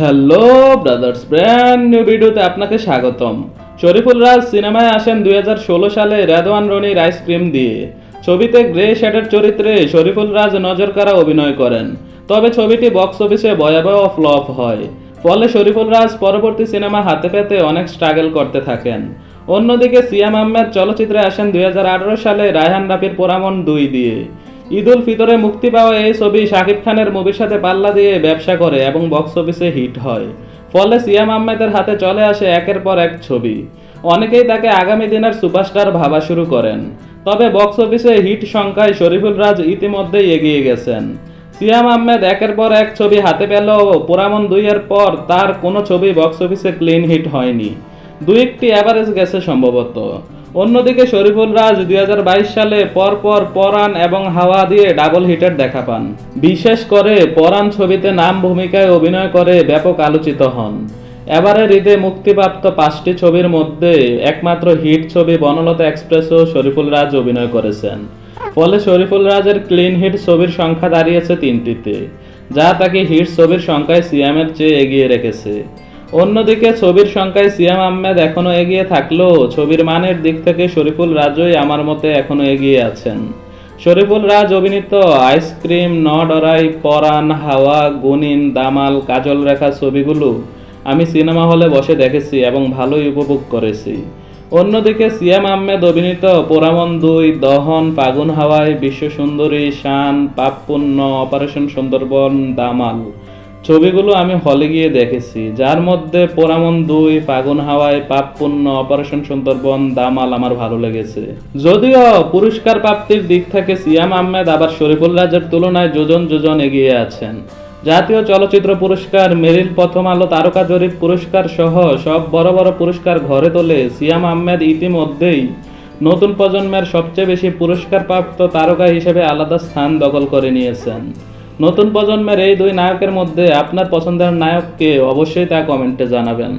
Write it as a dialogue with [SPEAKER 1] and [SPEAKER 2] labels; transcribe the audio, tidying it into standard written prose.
[SPEAKER 1] Hello brothers, brand new ভিডিওতে আপনাকে স্বাগতম। শরীফুল রাজ সিনেমায় আসেন 2016 সালে রেদওয়ান রনির আইসক্রিম দিয়ে। ছবিতে গ্রে শ্যাডের চরিত্রে শরীফুল রাজ নজরকাড়া অভিনয় করেন, তবে ছবিটি বক্স অফিসে ভয়াবহ ফ্লপ হয়। ফলে শরীফুল রাজ পরবর্তী সিনেমা হাতে পেতে অনেক স্ট্রাগল করতে থাকেন। অন্যদিকে সিয়াম আহমেদ চলচ্চিত্রে আসেন 2018 সালে রায়হান রাফির পোড়ামন 2 দিয়ে। ঈদ উল ফিতরে মুক্তি পাওয়া এই ছবি শাকিব খানের মুভির সাথে পাল্লা দিয়ে ব্যবসা করে এবং বক্স অফিসে হিট হয়। ফলে সিয়াম আহমেদের হাতে চলে আসে একের পর এক ছবি। অনেকেই তাকে আগামী দিনের সুপারস্টার ভাবা শুরু করেন। তবে বক্স অফিসে হিট সংখ্যায় শরীফুল রাজ ইতিমধ্যেই এগিয়ে গেছেন। সিয়াম আহমেদ একের পর এক ছবি হাতে পেলেও পোড়ামন 2 এর পর তার কোনো ছবি বক্স অফিসে ক্লিন হিট হয়নি। দুই একটি অ্যাভারেজ গেছে সম্ভবত। অন্যদিকে শরীফুল রাজ 2022 সালে পরপর পরাণ এবং হাওয়া দিয়ে ডাবল হিটের দেখা পান। বিশেষ করে পরাণ ছবিতে নাম ভূমিকায় অভিনয় করে ব্যাপক আলোচিত হন। এবারের ঈদে মুক্তিপ্রাপ্ত 5টি ছবির মধ্যে একমাত্র হিট ছবি বনলতা এক্সপ্রেসও শরীফুল রাজ অভিনয় করেছেন। ফলে শরীফুল রাজের ক্লিন হিট ছবির সংখ্যা দাঁড়িয়েছে 3টিতে, যা তাকে হিট ছবির সংখ্যায় সিয়ামের চেয়ে এগিয়ে রেখেছে। অন্যদিকে ছবির সংখ্যায় সিয়াম আহমেদ এখনো এগিয়ে থাকলেও ছবির মানের দিক থেকে শরীফুল রাজই আমার মতে এখনো এগিয়ে আছেন। শরীফুল রাজ অভিনীত আইসক্রিম, নডরাই, পরাণ, হাওয়া, গুনিন, দামাল, কাজল রেখা ছবিগুলো আমি সিনেমা হলে বসে দেখেছি এবং ভালোই উপভোগ করেছি। অন্যদিকে সিয়াম আহমেদ অভিনীত পোড়ামন 2, দহন, ফাগুন হাওয়ায়, বিশ্বসুন্দরী, শান, পাপপুণ্য, অপারেশন সুন্দরবন, দামাল ছবিগুলো আমি হলে গিয়ে দেখেছি, যার মধ্যে পোড়ামন 2, ফাগুন হাওয়ায়, পাপপুণ্য, অপারেশন সুন্দরবন, দামাল আমার ভালো লেগেছে। যদিও পুরস্কার প্রাপ্তির দিক থেকে সিয়াম আহমেদ আবার শরীফুল রাজের তুলনায় যোজন যোজন এগিয়ে আছেন। জাতীয় চলচ্চিত্র পুরস্কার, মেরিল প্রথম আলো তারকা জরিপ পুরস্কার সহ সব বড় বড় পুরস্কার ঘরে তোলে সিয়াম আহমেদ ইতিমধ্যেই নতুন প্রজন্মের সবচেয়ে বেশি পুরস্কারপ্রাপ্ত তারকা হিসেবে আলাদা স্থান দখল করে নিয়েছেন। নতুন প্রজন্মের এই দুই নায়কের মধ্যে আপনার পছন্দের নায়ককে অবশ্যই তা কমেন্টে জানাবেন।